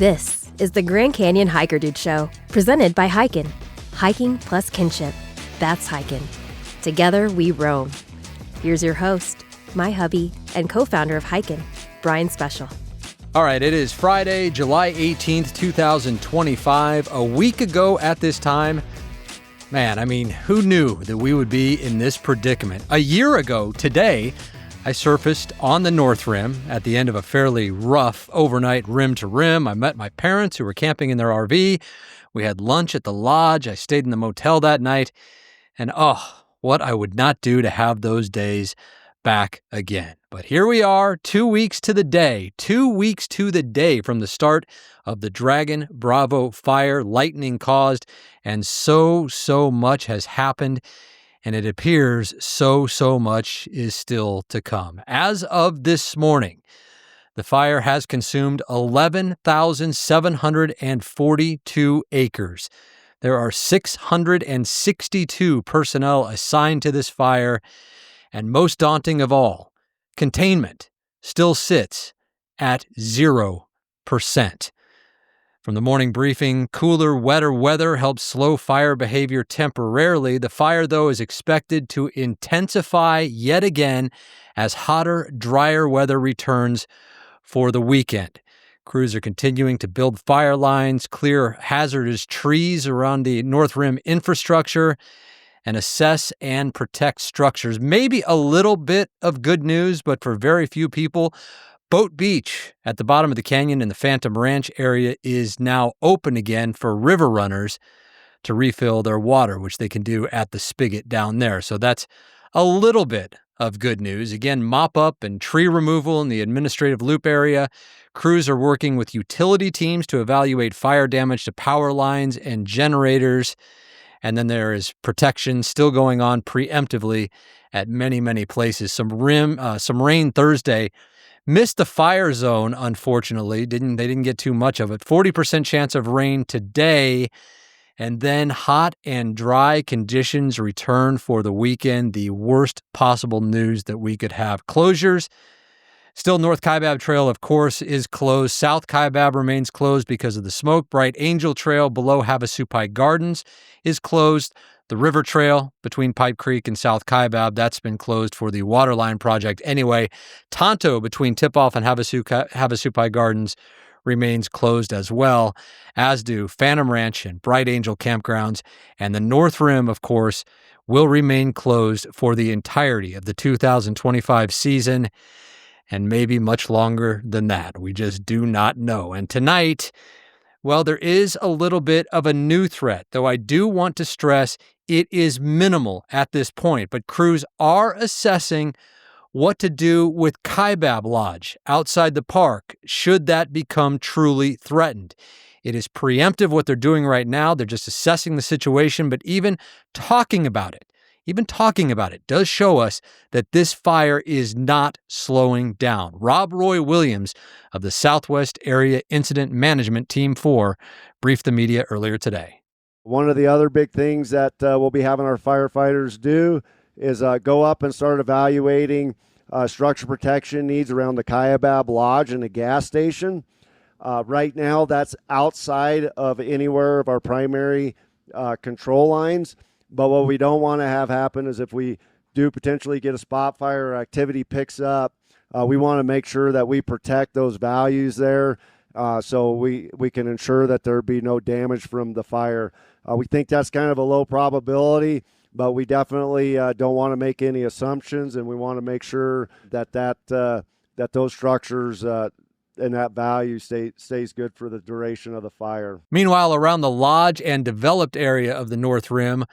This is the Grand Canyon Hiker Dude Show, presented by Hikin'. Hiking plus kinship. That's Hikin'. Together we roam. Here's your host, my hubby, and co-founder of Hikin', Brian Special. All right, it is Friday, July 18th, 2025. A week ago at this time, man, who knew that we would be in this predicament? A year ago today, I surfaced on the North Rim at the end of a fairly rough overnight rim to rim. I met my parents who were camping in their RV. We had lunch at the lodge. I stayed in the motel that night. And what I would not do to have those days back again. But here we are, 2 weeks to the day from the start of the Dragon Bravo fire, lightning caused, and so much has happened. And it appears so much is still to come. As of this morning, the fire has consumed 11,742 acres. There are 662 personnel assigned to this fire. And most daunting of all, containment still sits at 0%. From the morning briefing, cooler, wetter weather helps slow fire behavior temporarily. The fire, though, is expected to intensify yet again as hotter, drier weather returns for the weekend. Crews are continuing to build fire lines, clear hazardous trees around the North Rim infrastructure, and assess and protect structures. Maybe a little bit of good news, but for very few people, Boat Beach at the bottom of the canyon in the Phantom Ranch area is now open again for river runners to refill their water, which they can do at the spigot down there. So that's a little bit of good news. Again, mop up and tree removal in the administrative loop area. Crews are working with utility teams to evaluate fire damage to power lines and generators. And then there is protection still going on preemptively at many places. Some rain Thursday. Missed the fire zone, unfortunately. They didn't get too much of it. 40% chance of rain today. And then hot and dry conditions return for the weekend. The worst possible news that we could have. Closures. Still, North Kaibab Trail, of course, is closed. South Kaibab remains closed because of the smoke. Bright Angel Trail below Havasupai Gardens is closed. The River Trail between Pipe Creek and South Kaibab, that's been closed for the Waterline project. Anyway, Tonto between Tip-Off and Havasupai Gardens remains closed as well, as do Phantom Ranch and Bright Angel campgrounds. And the North Rim, of course, will remain closed for the entirety of the 2025 season, and maybe much longer than that. We just do not know. And tonight, well, there is a little bit of a new threat, though I do want to stress it is minimal at this point. But crews are assessing what to do with Kaibab Lodge outside the park should that become truly threatened. It is preemptive what they're doing right now. They're just assessing the situation, but even talking about it does show us that this fire is not slowing down. Rob Roy Williams of the Southwest Area Incident Management Team 4 briefed the media earlier today. One of the other big things that we'll be having our firefighters do is go up and start evaluating structure protection needs around the Kaibab Lodge and the gas station. Right now, that's outside of anywhere of our primary control lines. But what we don't want to have happen is if we do potentially get a spot fire or activity picks up, we want to make sure that we protect those values there so we can ensure that there be no damage from the fire. We think that's kind of a low probability, but we definitely don't want to make any assumptions, and we want to make sure that those structures and that value stays good for the duration of the fire. Meanwhile, around the lodge and developed area of the North Rim,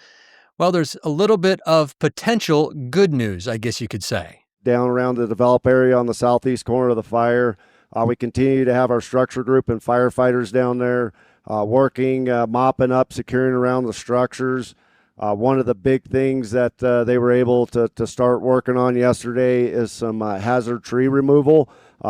well, there's a little bit of potential good news, I guess you could say. Down around the develop area on the southeast corner of the fire, we continue to have our structure group and firefighters down there working, mopping up, securing around the structures. One of the big things that they were able to start working on yesterday is some hazard tree removal.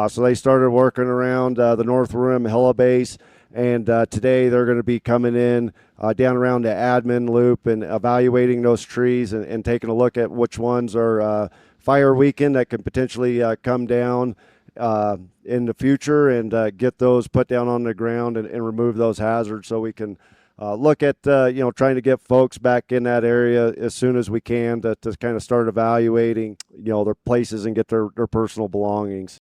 So they started working around the North Rim Hilla Base, and today they're going to be coming in down around the admin loop and evaluating those trees and taking a look at which ones are fire weakened that can potentially come down in the future and get those put down on the ground and remove those hazards so we can look at trying to get folks back in that area as soon as we can to kind of start evaluating their places and get their personal belongings.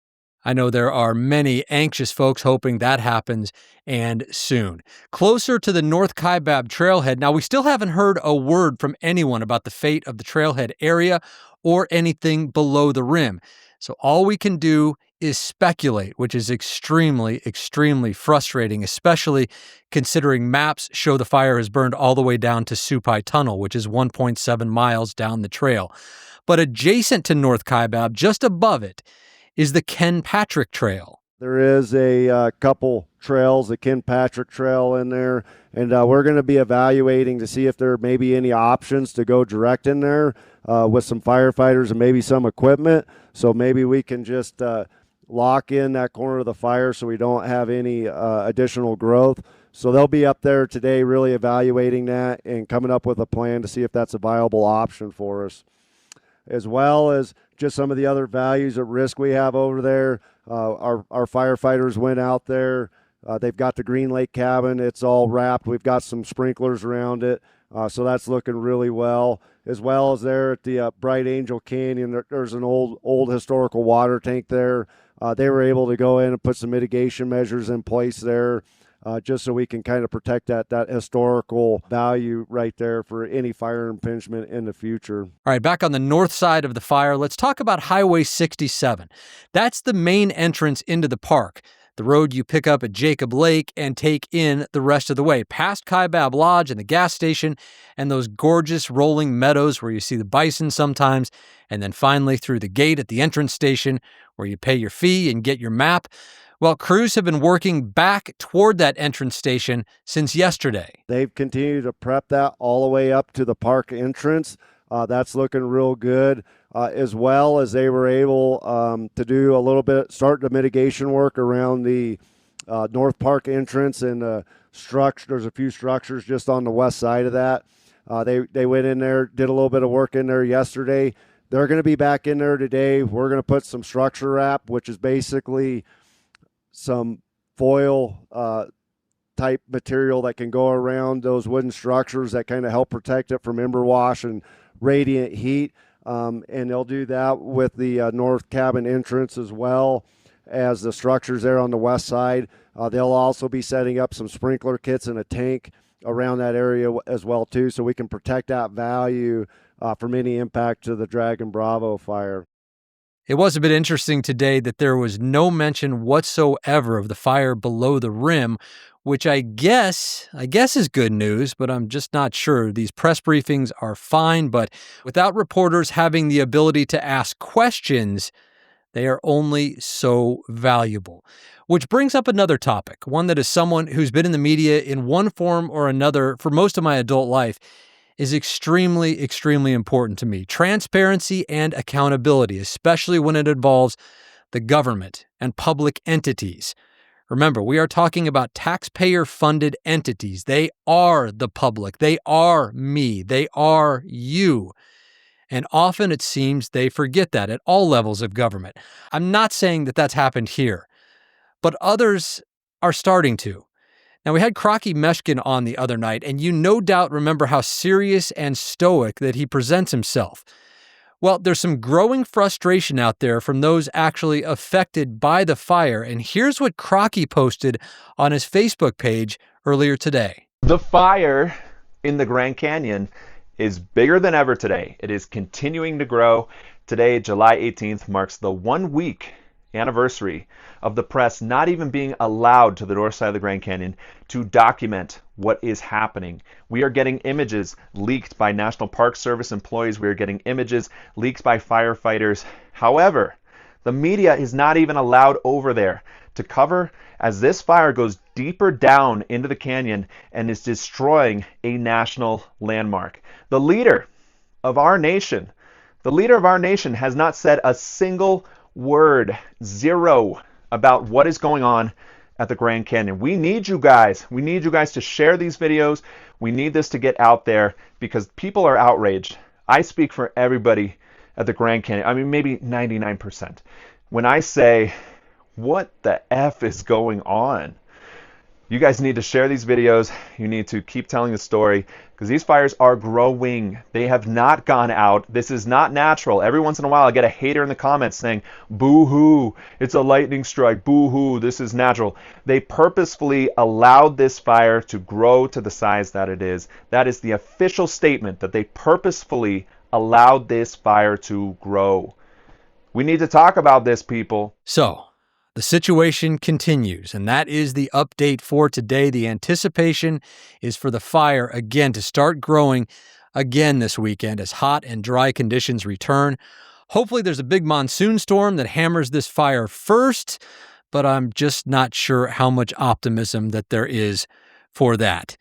I know there are many anxious folks hoping that happens, and soon. Closer to the North Kaibab trailhead, now we still haven't heard a word from anyone about the fate of the trailhead area or anything below the rim. So all we can do is speculate, which is extremely, extremely frustrating, especially considering maps show the fire has burned all the way down to Supai Tunnel, which is 1.7 miles down the trail. But adjacent to North Kaibab, just above it, is the Ken Patrick Trail. There is a couple trails, the Ken Patrick Trail in there, and we're going to be evaluating to see if there may be any options to go direct in there with some firefighters and maybe some equipment. So maybe we can just lock in that corner of the fire so we don't have any additional growth. So they'll be up there today really evaluating that and coming up with a plan to see if that's a viable option for us, as well as just some of the other values at risk we have over there. Our firefighters went out there. They've got the Green Lake cabin. It's all wrapped. We've got some sprinklers around it. So that's looking really well. As well as there at the Bright Angel Canyon, there's an old historical water tank there. They were able to go in and put some mitigation measures in place there, just so we can kind of protect that historical value right there for any fire impingement in the future. All right, back on the north side of the fire, let's talk about Highway 67. That's the main entrance into the park, the road you pick up at Jacob Lake and take in the rest of the way, past Kaibab Lodge and the gas station and those gorgeous rolling meadows where you see the bison sometimes, and then finally through the gate at the entrance station where you pay your fee and get your map. Well, crews have been working back toward that entrance station since yesterday. They've continued to prep that all the way up to the park entrance. That's looking real good, as well as they were able to do a little bit, start the mitigation work around the North Park entrance and the structure. There's a few structures just on the west side of that. They went in there, did a little bit of work in there yesterday. They're going to be back in there today. We're going to put some structure wrap, which is basically some foil type material that can go around those wooden structures that kind of help protect it from ember wash and radiant heat. And they'll do that with the north cabin entrance as well as the structures there on the west side. They'll also be setting up some sprinkler kits and a tank around that area as well too, so we can protect that value from any impact to the Dragon Bravo fire. It was a bit interesting today that there was no mention whatsoever of the fire below the rim, which I guess is good news, but I'm just not sure. These press briefings are fine, but without reporters having the ability to ask questions, they are only so valuable. Which brings up another topic, one that as someone who's been in the media in one form or another for most of my adult life is extremely, extremely important to me. Transparency and accountability, especially when it involves the government and public entities. Remember, we are talking about taxpayer-funded entities. They are the public. They are me. They are you. And often it seems they forget that at all levels of government. I'm not saying that that's happened here, but others are starting to. Now, we had Crocky Meshkin on the other night, and you no doubt remember how serious and stoic that he presents himself. Well, there's some growing frustration out there from those actually affected by the fire, and here's what Crocky posted on his Facebook page earlier today. The fire in the Grand Canyon is bigger than ever today. It is continuing to grow. Today, July 18th, marks the 1 week anniversary of the press not even being allowed to the north side of the Grand Canyon to document what is happening. We are getting images leaked by National Park Service employees. We are getting images leaked by firefighters. However, the media is not even allowed over there to cover as this fire goes deeper down into the canyon and is destroying a national landmark. The leader of our nation has not said a single word, zero, about what is going on at the Grand Canyon. We need you guys. We need you guys to share these videos. We need this to get out there because people are outraged. I speak for everybody at the Grand Canyon. I mean, maybe 99%. When I say What the F is going on? You guys need to share these videos. You need to keep telling the story because these fires are growing. They have not gone out. This is not natural. Every once in a while, I get a hater in the comments saying, boo-hoo, it's a lightning strike, boo-hoo, this is natural. They purposefully allowed this fire to grow to the size that it is. That is the official statement, that they purposefully allowed this fire to grow. We need to talk about this, people. So, the situation continues, and that is the update for today. The anticipation is for the fire again to start growing again this weekend as hot and dry conditions return. Hopefully there's a big monsoon storm that hammers this fire first, but I'm just not sure how much optimism that there is for that.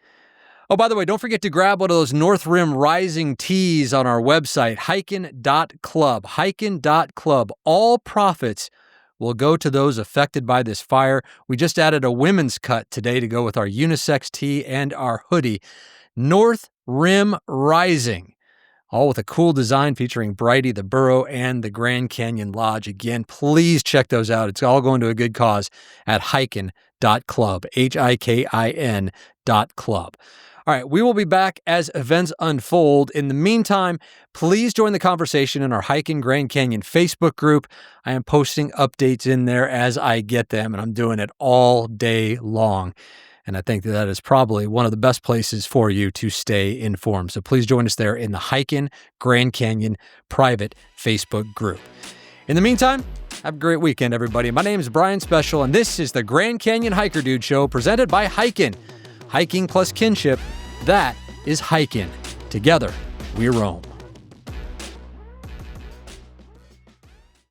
Oh, by the way, don't forget to grab one of those North Rim Rising tees on our website, hikin.club, hikin.club. All profits will go to those affected by this fire. We just added a women's cut today to go with our unisex tee and our hoodie. North Rim Rising, all with a cool design featuring Brighty, the Burrow, and the Grand Canyon Lodge. Again, please check those out. It's all going to a good cause at hikin.club, hikin.club. All right, we will be back as events unfold. In the meantime, please join the conversation in our Hiking Grand Canyon Facebook group. I am posting updates in there as I get them, and I'm doing it all day long. And I think that is probably one of the best places for you to stay informed. So please join us there in the Hiking Grand Canyon private Facebook group. In the meantime, have a great weekend, everybody. My name is Brian Special, and this is the Grand Canyon Hiker Dude Show presented by Hikin. Hiking plus kinship, that is Hikin. Together, we roam.